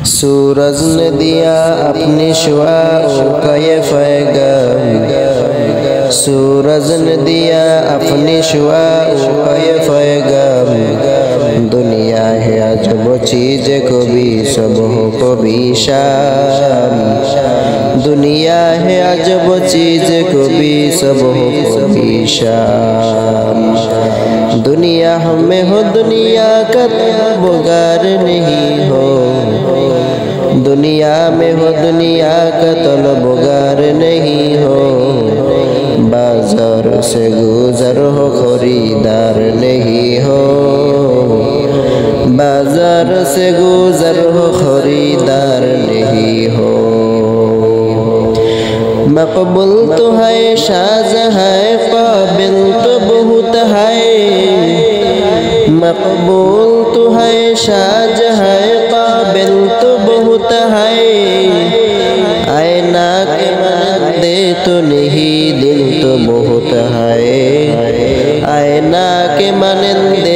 सूरज ने दिया अपनी शुआओं का ये पैगाम, सूरज ने दिया अपनी शुआओं का ये पैगाम। दुनिया है अजब चीज कभी सुबह कभी शाम, दुनिया है अजब चीज कभी सुबह कभी शाम। दुनिया हमें हो दुनिया का तलबगार नहीं हो, दुनिया में हो दुनिया का तलबगार नहीं हो। बाजार से गुजर हो खरीदार नहीं हो, बाजार से गुजर हो खरीदार नहीं हो। मकबूल तो है शाज है काबिल तो बहुत है, मकबूल तो है शाज है काबिल तो बहुत है। आईना के मानते तो नहीं दिल तो बहुत है, आईना के मानते